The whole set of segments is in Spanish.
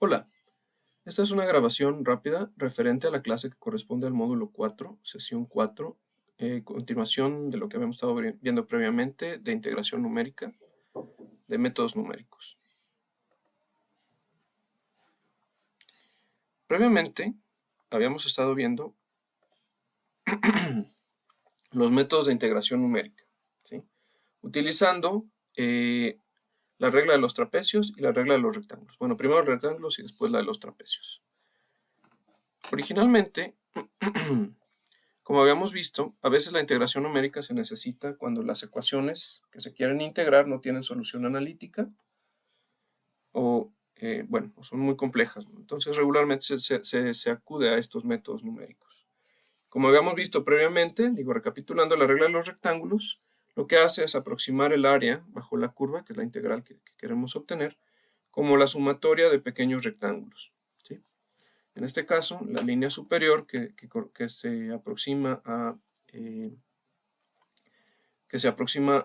Hola, esta es una grabación rápida referente a la clase que corresponde al módulo 4, sesión 4, continuación de lo que habíamos estado viendo previamente de integración numérica, de métodos numéricos. Previamente habíamos estado viendo los métodos de integración numérica, ¿sí? Utilizando la regla de los trapecios y la regla de los rectángulos. Bueno, primero los rectángulos y después la de los trapecios. Originalmente, como habíamos visto, a veces la integración numérica se necesita cuando las ecuaciones que se quieren integrar no tienen solución analítica o, son muy complejas, ¿no? Entonces regularmente se acude a estos métodos numéricos. Como habíamos visto previamente, recapitulando la regla de los rectángulos, lo que hace es aproximar el área bajo la curva, que es la integral que queremos obtener, como la sumatoria de pequeños rectángulos, ¿sí? En este caso, la línea superior que se aproxima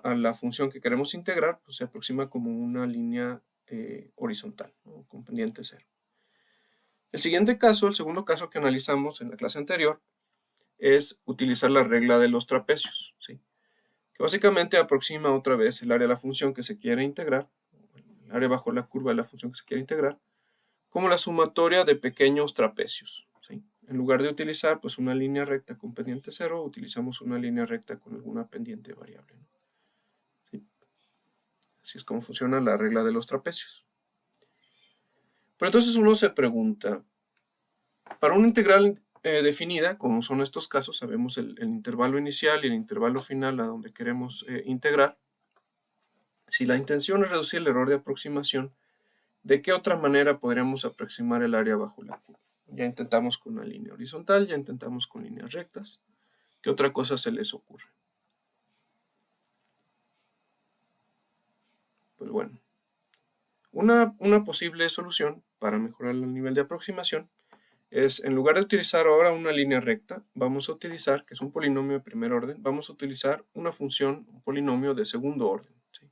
a la función que queremos integrar, pues se aproxima como una línea horizontal, ¿no? Con pendiente cero. El siguiente caso, el segundo caso que analizamos en la clase anterior, es utilizar la regla de los trapecios, ¿sí? Que básicamente aproxima otra vez el área de la función que se quiere integrar, el área bajo la curva de la función que se quiere integrar, como la sumatoria de pequeños trapecios, ¿sí? En lugar de utilizar pues una línea recta con pendiente cero, utilizamos una línea recta con alguna pendiente variable, ¿no? ¿Sí? Así es como funciona la regla de los trapecios. Pero entonces uno se pregunta, para una integral definida, como son estos casos, sabemos el intervalo inicial y el intervalo final a donde queremos integrar. Si la intención es reducir el error de aproximación, ¿de qué otra manera podríamos aproximar el área bajo la curva? Ya intentamos con una línea horizontal, ya intentamos con líneas rectas. ¿Qué otra cosa se les ocurre? Pues bueno, una posible solución para mejorar el nivel de aproximación es, en lugar de utilizar ahora una línea recta, vamos a utilizar, que es un polinomio de primer orden, vamos a utilizar una función, un polinomio de segundo orden, ¿sí?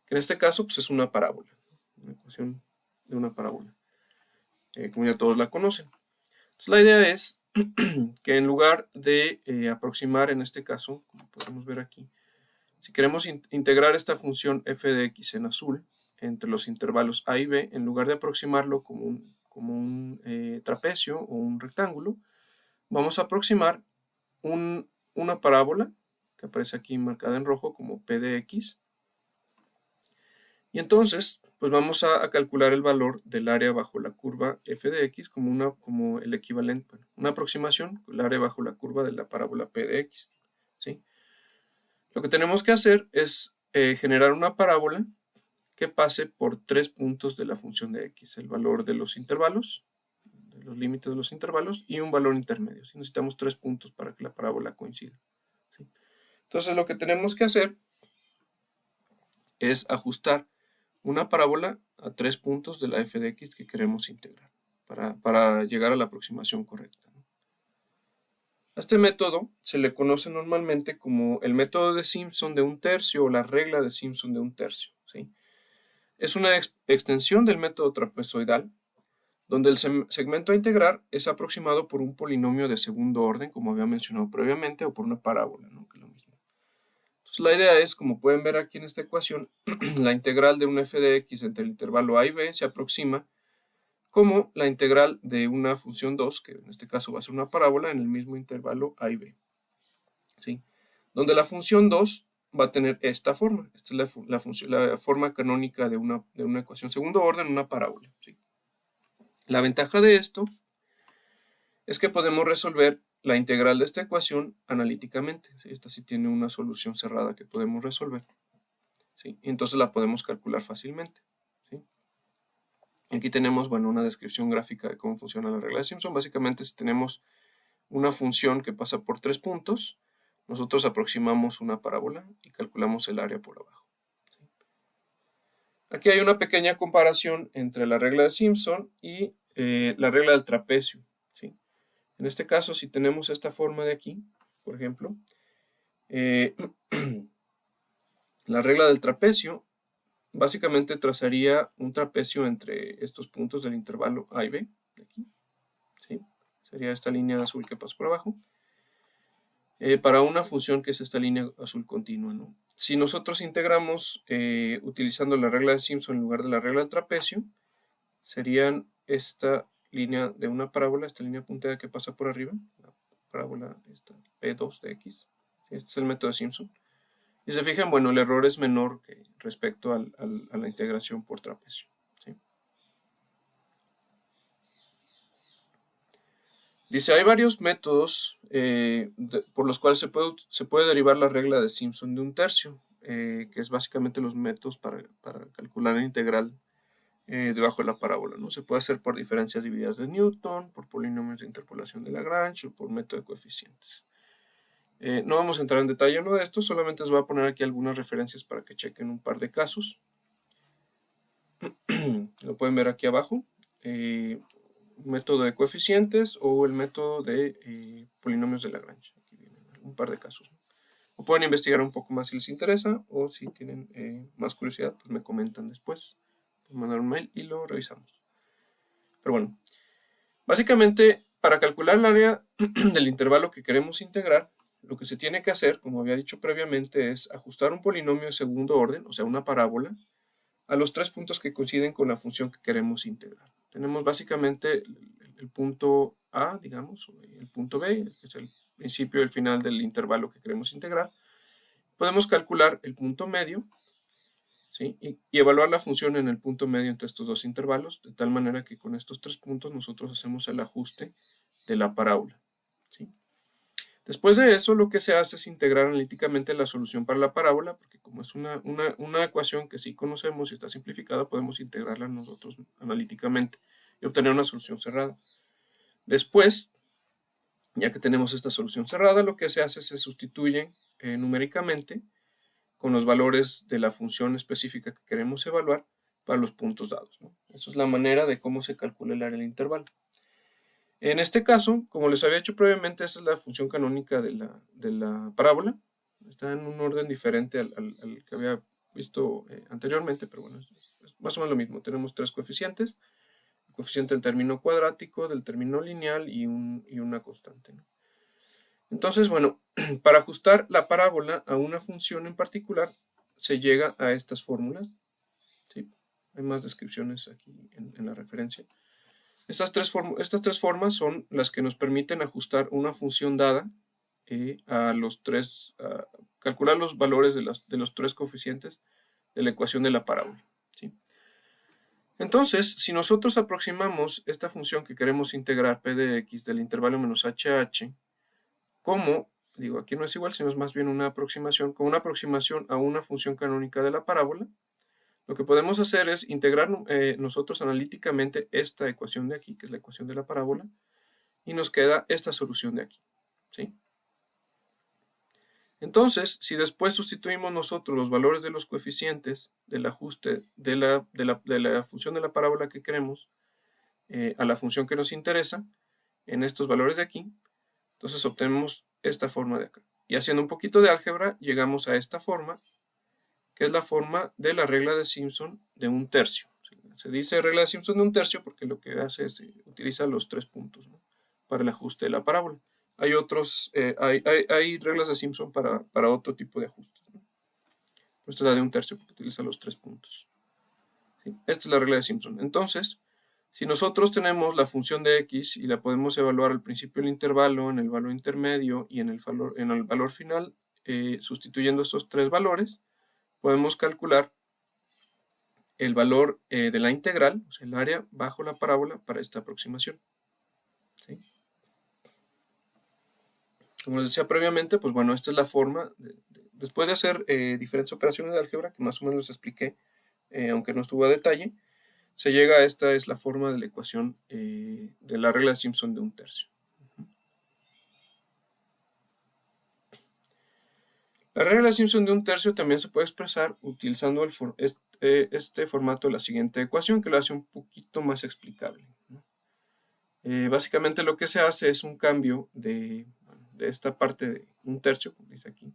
Que en este caso pues es una parábola, una ecuación de una parábola, como ya todos la conocen. Entonces la idea es que en lugar de aproximar, en este caso, como podemos ver aquí, si queremos integrar esta función f de x en azul entre los intervalos a y b, en lugar de aproximarlo como un trapecio o un rectángulo, vamos a aproximar una parábola que aparece aquí marcada en rojo como p de x. Y entonces, pues vamos a calcular el valor del área bajo la curva f de x como el equivalente, bueno, una aproximación, el área bajo la curva de la parábola p de x, ¿sí? Lo que tenemos que hacer es generar una parábola que pase por 3 puntos de la función de x, el valor de los intervalos, de los límites de los intervalos, y un valor intermedio, ¿sí? Necesitamos 3 puntos para que la parábola coincida, ¿sí? Entonces lo que tenemos que hacer es ajustar una parábola a 3 puntos de la f de x que queremos integrar para llegar a la aproximación correcta, ¿no? A este método se le conoce normalmente como el método de Simpson de un tercio o la regla de Simpson de un tercio, ¿sí? Es una extensión del método trapezoidal, donde el segmento a integrar es aproximado por un polinomio de segundo orden, como había mencionado previamente, o por una parábola, ¿no? Que es lo mismo. Entonces la idea es, como pueden ver aquí en esta ecuación, la integral de un f de x entre el intervalo a y b se aproxima como la integral de una función 2, que en este caso va a ser una parábola, en el mismo intervalo a y b, ¿sí? Donde la función 2 va a tener esta forma. Esta es la forma canónica de una ecuación segundo orden, una parábola, ¿sí? La ventaja de esto es que podemos resolver la integral de esta ecuación analíticamente, ¿sí? Esta sí tiene una solución cerrada que podemos resolver, ¿sí? Y entonces la podemos calcular fácilmente, ¿sí? Aquí tenemos, bueno, una descripción gráfica de cómo funciona la regla de Simpson. Básicamente, si tenemos una función que pasa por 3 puntos, nosotros aproximamos una parábola y calculamos el área por abajo, ¿sí? Aquí hay una pequeña comparación entre la regla de Simpson y la regla del trapecio, ¿sí? En este caso, si tenemos esta forma de aquí, por ejemplo, la regla del trapecio básicamente trazaría un trapecio entre estos puntos del intervalo A y B, de aquí, ¿sí? Sería esta línea azul que pasa por abajo, para una función que es esta línea azul continua, ¿no? Si nosotros integramos utilizando la regla de Simpson en lugar de la regla del trapecio, serían esta línea de una parábola, esta línea punteada que pasa por arriba, la parábola esta, P2 de X. Este es el método de Simpson. Y se fijan, bueno, el error es menor que respecto a la integración por trapecio, ¿sí? Dice, hay varios métodos por los cuales se puede derivar la regla de Simpson de un tercio, que es básicamente los métodos para calcular la integral debajo de la parábola, ¿no? Se puede hacer por diferencias divididas de Newton, por polinomios de interpolación de Lagrange o por método de coeficientes. No vamos a entrar en detalle en uno de estos, solamente les voy a poner aquí algunas referencias para que chequen un par de casos. Lo pueden ver aquí abajo. Método de coeficientes o el método de polinomios de Lagrange. Aquí vienen un par de casos, ¿no? O pueden investigar un poco más si les interesa, o si tienen más curiosidad, pues me comentan después. Pueden mandar un mail y lo revisamos. Pero bueno, básicamente para calcular el área del intervalo que queremos integrar, lo que se tiene que hacer, como había dicho previamente, es ajustar un polinomio de segundo orden, o sea, una parábola, a los tres puntos que coinciden con la función que queremos integrar. Tenemos básicamente el punto A, digamos, el punto B, que es el principio y el final del intervalo que queremos integrar. Podemos calcular el punto medio, ¿sí? y evaluar la función en el punto medio entre estos dos intervalos, de tal manera que con estos tres puntos nosotros hacemos el ajuste de la parábola, ¿sí? Después de eso, lo que se hace es integrar analíticamente la solución para la parábola, porque como es una ecuación que sí conocemos y está simplificada, podemos integrarla nosotros analíticamente y obtener una solución cerrada. Después, ya que tenemos esta solución cerrada, lo que se hace es se sustituye numéricamente con los valores de la función específica que queremos evaluar para los puntos dados, ¿no? Esa es la manera de cómo se calcula el área del intervalo. En este caso, como les había dicho previamente, esa es la función canónica de la parábola. Está en un orden diferente al que había visto anteriormente, pero bueno, es más o menos lo mismo. Tenemos tres coeficientes: el coeficiente del término cuadrático, del término lineal y una constante, ¿no? Entonces, bueno, para ajustar la parábola a una función en particular, se llega a estas fórmulas, ¿sí? Hay más descripciones aquí en la referencia. Estas tres formas son las que nos permiten ajustar una función dada a calcular los valores de los tres coeficientes de la ecuación de la parábola, ¿sí? Entonces, si nosotros aproximamos esta función que queremos integrar p de x del intervalo menos hh, como, digo, aquí no es igual, sino es más bien una aproximación, como una aproximación a una función canónica de la parábola, lo que podemos hacer es integrar nosotros analíticamente esta ecuación de aquí, que es la ecuación de la parábola, y nos queda esta solución de aquí, ¿sí? Entonces, si después sustituimos nosotros los valores de los coeficientes del ajuste de la función de la parábola que queremos a la función que nos interesa, en estos valores de aquí, entonces obtenemos esta forma de acá. Y haciendo un poquito de álgebra, llegamos a esta forma, que es la forma de la regla de Simpson de un tercio. Se dice regla de Simpson de un tercio porque lo que hace es utiliza los tres puntos, ¿no?, para el ajuste de la parábola. Hay otros, hay reglas de Simpson para otro tipo de ajustes, ¿no? Esta es la de un tercio porque utiliza los tres puntos, ¿sí? Esta es la regla de Simpson. Entonces, si nosotros tenemos la función de x y la podemos evaluar al principio del intervalo, en el valor intermedio y en el valor final, sustituyendo estos tres valores, podemos calcular el valor de la integral, o sea, el área bajo la parábola para esta aproximación, ¿sí? Como les decía previamente, pues bueno, esta es la forma, después de hacer diferentes operaciones de álgebra, que más o menos les expliqué, aunque no estuvo a detalle, se llega a esta es la forma de la ecuación de la regla de Simpson de un tercio. La regla de Simpson de un tercio también se puede expresar utilizando este formato de la siguiente ecuación, que lo hace un poquito más explicable, ¿no? Básicamente lo que se hace es un cambio de esta parte de un tercio, como dice aquí.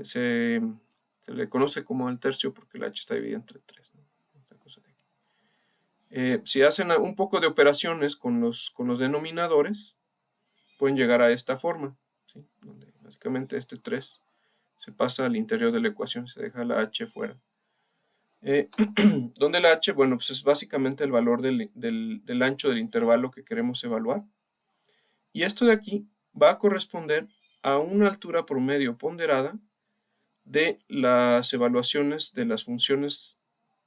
Se Se le conoce como el tercio porque la h está dividida entre 3, ¿no? Si hacen un poco de operaciones con los denominadores, pueden llegar a esta forma, ¿sí? Donde básicamente este 3 se pasa al interior de la ecuación, se deja la h fuera. Donde la h, bueno, pues es básicamente el valor del ancho del intervalo que queremos evaluar. Y esto de aquí va a corresponder a una altura promedio ponderada de las evaluaciones de las funciones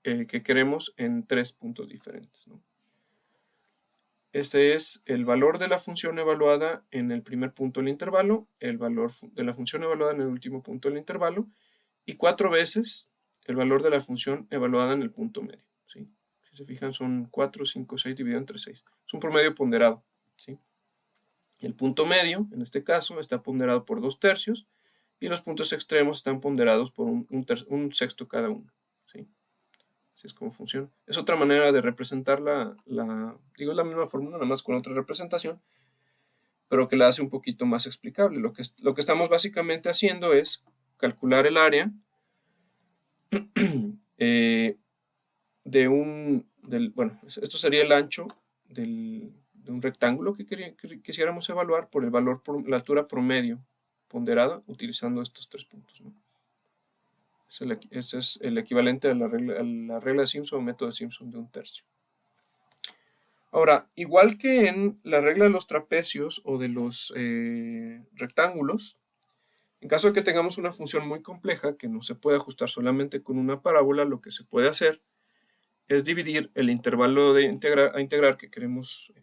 que queremos en 3 puntos diferentes, ¿no? Este es el valor de la función evaluada en el primer punto del intervalo, el valor de la función evaluada en el último punto del intervalo, y 4 veces el valor de la función evaluada en el punto medio, ¿sí? Si se fijan, son 4, 5, 6 dividido entre 6. Es un promedio ponderado, ¿sí? Y el punto medio, en este caso, está ponderado por 2 tercios, y los puntos extremos están ponderados por un sexto cada uno, ¿sí? Así es como funciona. Es otra manera de representar digo, es la misma fórmula, nada más con otra representación, pero que la hace un poquito más explicable. Lo que estamos básicamente haciendo es calcular el área bueno, esto sería el ancho de un rectángulo que quisiéramos evaluar por la altura promedio ponderada utilizando estos 3 puntos, ¿no? Ese es el equivalente a la regla de Simpson o método de Simpson de un tercio. Ahora, igual que en la regla de los trapecios o de los rectángulos, en caso de que tengamos una función muy compleja que no se puede ajustar solamente con una parábola, lo que se puede hacer es dividir el intervalo a integrar que queremos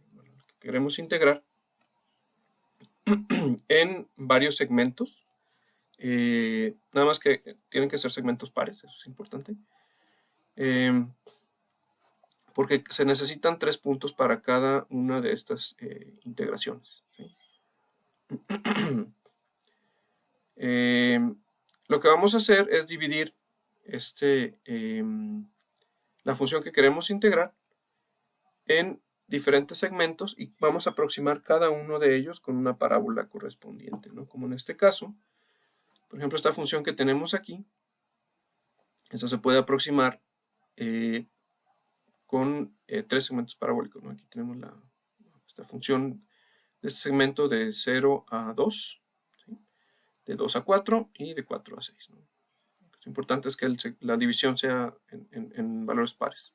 integrar en varios segmentos. Nada más que tienen que ser segmentos pares, eso es importante. Porque se necesitan 3 puntos para cada una de estas integraciones, ¿sí? Lo que vamos a hacer es dividir la función que queremos integrar en diferentes segmentos y vamos a aproximar cada uno de ellos con una parábola correspondiente, ¿no? Como en este caso, por ejemplo, esta función que tenemos aquí, esta se puede aproximar con 3 segmentos parabólicos, ¿no? Aquí tenemos esta función de este segmento de 0 a 2, ¿sí? De 2 a 4 y de 4 a 6, ¿no? Lo importante es que la división sea en valores pares.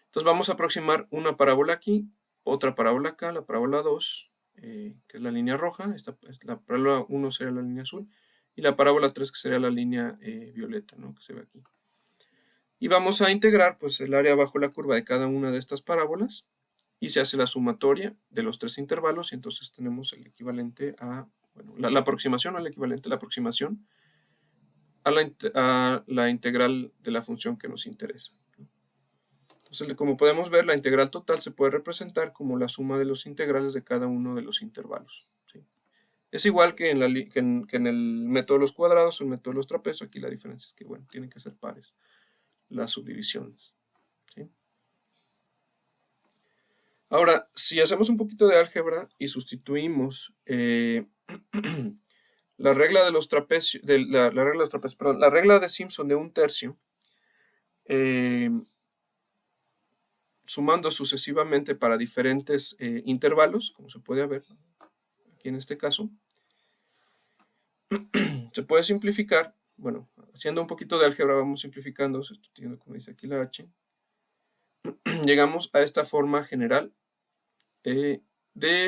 Entonces vamos a aproximar una parábola aquí, otra parábola acá, la parábola 2, que es la línea roja, la parábola 1 sería la línea azul, y la parábola 3 que sería la línea violeta, ¿no? Que se ve aquí. Y vamos a integrar pues, el área bajo la curva de cada una de estas parábolas, y se hace la sumatoria de los 3 intervalos, y entonces tenemos el equivalente a, bueno, la aproximación al equivalente, la aproximación a la integral de la función que nos interesa. Entonces, como podemos ver, la integral total se puede representar como la suma de los integrales de cada uno de los intervalos, ¿sí? Es igual que en el método de los cuadrados o el método de los trapecios. Aquí la diferencia es que, bueno, tienen que ser pares las subdivisiones, ¿sí? Ahora, si hacemos un poquito de álgebra y sustituimos la regla de los trapecios, la regla de Simpson de un tercio, sumando sucesivamente para diferentes intervalos, como se puede ver aquí en este caso, se puede simplificar. Bueno, haciendo un poquito de álgebra vamos simplificando, sustituyendo como dice aquí la h, llegamos a esta forma general de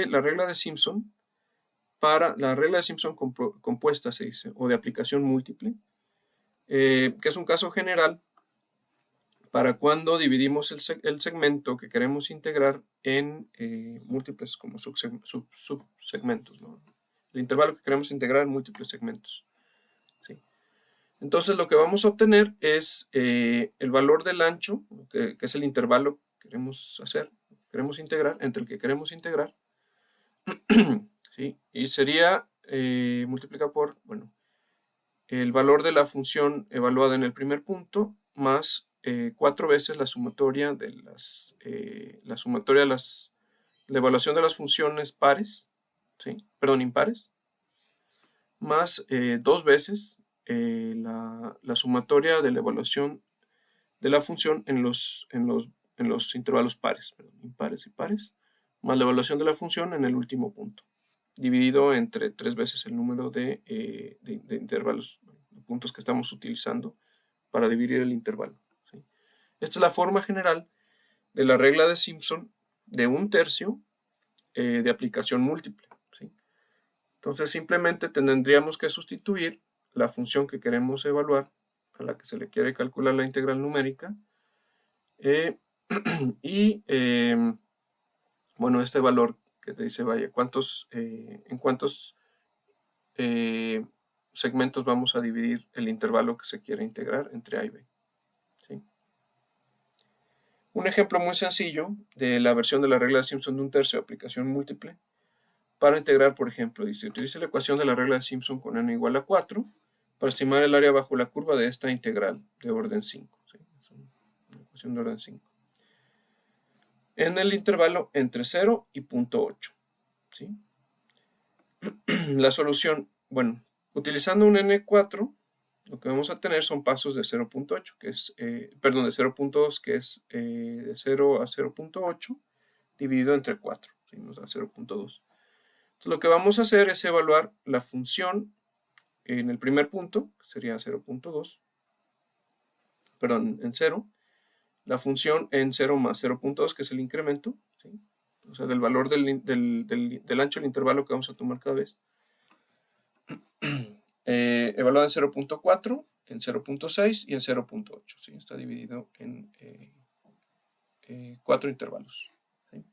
la regla de Simpson para la regla de Simpson compuesta, se dice, o de aplicación múltiple, que es un caso general para cuando dividimos el segmento que queremos integrar en múltiples como subsegmentos, ¿no? El intervalo que queremos integrar en múltiples segmentos, ¿sí? Entonces lo que vamos a obtener es el valor del ancho, que es el intervalo que queremos integrar, entre el que queremos integrar, ¿sí? Y sería multiplicado por, bueno, el valor de la función evaluada en el primer punto más 4 veces la sumatoria de la evaluación de las funciones pares, ¿sí? Perdón, impares, más 2 veces la sumatoria de la evaluación de la función en los intervalos pares, impares y pares, más la evaluación de la función en el último punto, dividido entre 3 veces el número de intervalos, de puntos que estamos utilizando para dividir el intervalo, ¿sí? Esta es la forma general de la regla de Simpson de 1/3 de aplicación múltiple, ¿sí? Entonces simplemente tendríamos que sustituir la función que queremos evaluar, a la que se le quiere calcular la integral numérica, y bueno, este valor que te dice, vaya, en cuántos segmentos vamos a dividir el intervalo que se quiere integrar entre A y B, ¿sí? Un ejemplo muy sencillo de la versión de la regla de Simpson de 1/3 de aplicación múltiple. Para integrar, por ejemplo, dice, utilice la ecuación de la regla de Simpson con n igual a 4 para estimar el área bajo la curva de esta integral de orden 5, ¿sí? Es una ecuación de orden 5. En el intervalo entre 0 y 0.8, ¿sí? La solución, bueno, utilizando un n4, lo que vamos a tener son pasos de 0.8, que es, perdón, de 0.2, que es de 0 a 0.8, dividido entre 4, ¿sí? Nos da 0.2. Entonces lo que vamos a hacer es evaluar la función en el primer punto, que sería 0.2, perdón, en 0, la función en 0 más 0.2, que es el incremento, ¿sí? O sea, del valor del ancho del intervalo que vamos a tomar cada vez. Evaluada en 0.4, en 0.6 y en 0.8, ¿sí? Está dividido en 4 intervalos, ¿sí?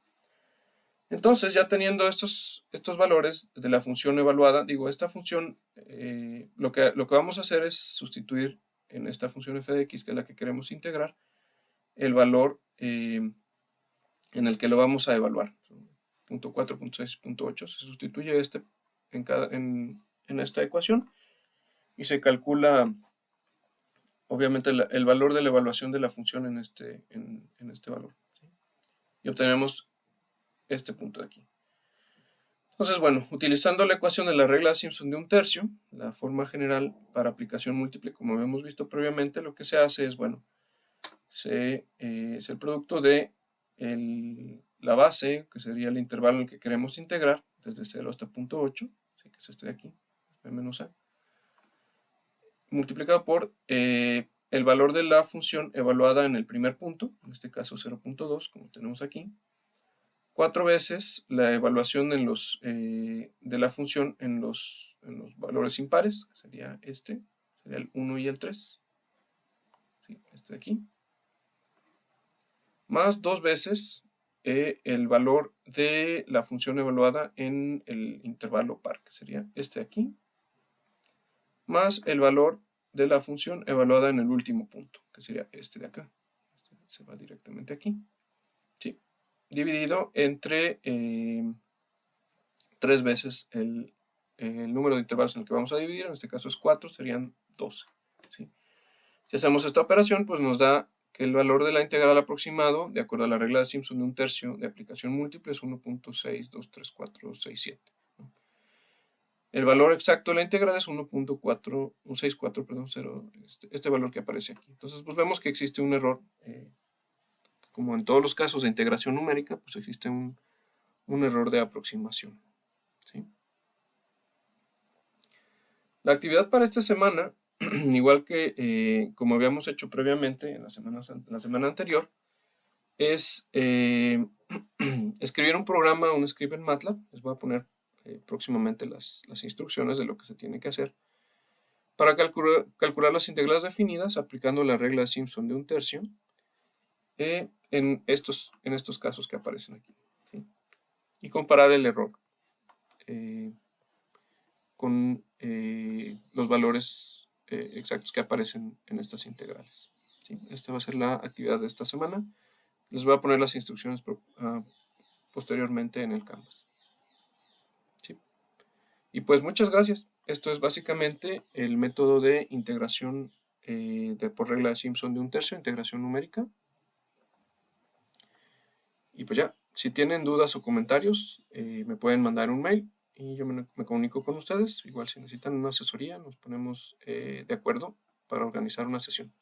Entonces, ya teniendo estos valores de la función evaluada, digo, esta función, lo que vamos a hacer es sustituir en esta función f de x, que es la que queremos integrar, el valor en el que lo vamos a evaluar. 0.4, 0.6, 0.8, se sustituye en esta ecuación y se calcula, obviamente, el valor de la evaluación de la función en este valor, ¿sí? Y obtenemos este punto de aquí. Entonces, bueno, utilizando la ecuación de la regla de Simpson de 1/3, la forma general para aplicación múltiple, como habíamos visto previamente, lo que se hace es, bueno, es el producto de la base, que sería el intervalo en el que queremos integrar, desde 0 hasta 0.8, ¿sí? Que es este de aquí, B menos A, multiplicado por el valor de la función evaluada en el primer punto, en este caso 0.2, como tenemos aquí, 4 veces la evaluación de la función en los valores impares, que sería sería el 1 y el 3, ¿sí? Este de aquí, más 2 veces el valor de la función evaluada en el intervalo par, que sería este de aquí, más el valor de la función evaluada en el último punto, que sería este de acá. Este se va directamente aquí, ¿sí? Dividido entre 3 veces el número de intervalos en el que vamos a dividir, en este caso es 4, serían 12, ¿sí? Si hacemos esta operación, pues nos da que el valor de la integral aproximado, de acuerdo a la regla de Simpson de 1/3 de aplicación múltiple, es 1.62347, ¿no? El valor exacto de la integral es 1.464, perdón, 0, este valor que aparece aquí. Entonces, pues vemos que existe un error, como en todos los casos de integración numérica, pues existe un error de aproximación, ¿sí? La actividad para esta semana, igual que como habíamos hecho previamente en la semana anterior, es escribir un programa, un script en MATLAB. Les voy a poner próximamente las instrucciones de lo que se tiene que hacer para calcular las integrales definidas aplicando la regla de Simpson de 1/3 en estos casos que aparecen aquí, ¿sí? Y comparar el error con los valores exactos que aparecen en estas integrales, ¿sí? Esta va a ser la actividad de esta semana. Les voy a poner las instrucciones posteriormente en el Canvas, ¿sí? Y pues muchas gracias. Esto es básicamente el método de integración por regla de Simpson de 1/3, integración numérica. Y pues ya, si tienen dudas o comentarios, me pueden mandar un mail y yo me comunico con ustedes. Igual si necesitan una asesoría, nos ponemos de acuerdo para organizar una sesión.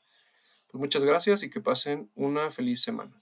Pues muchas gracias y que pasen una feliz semana.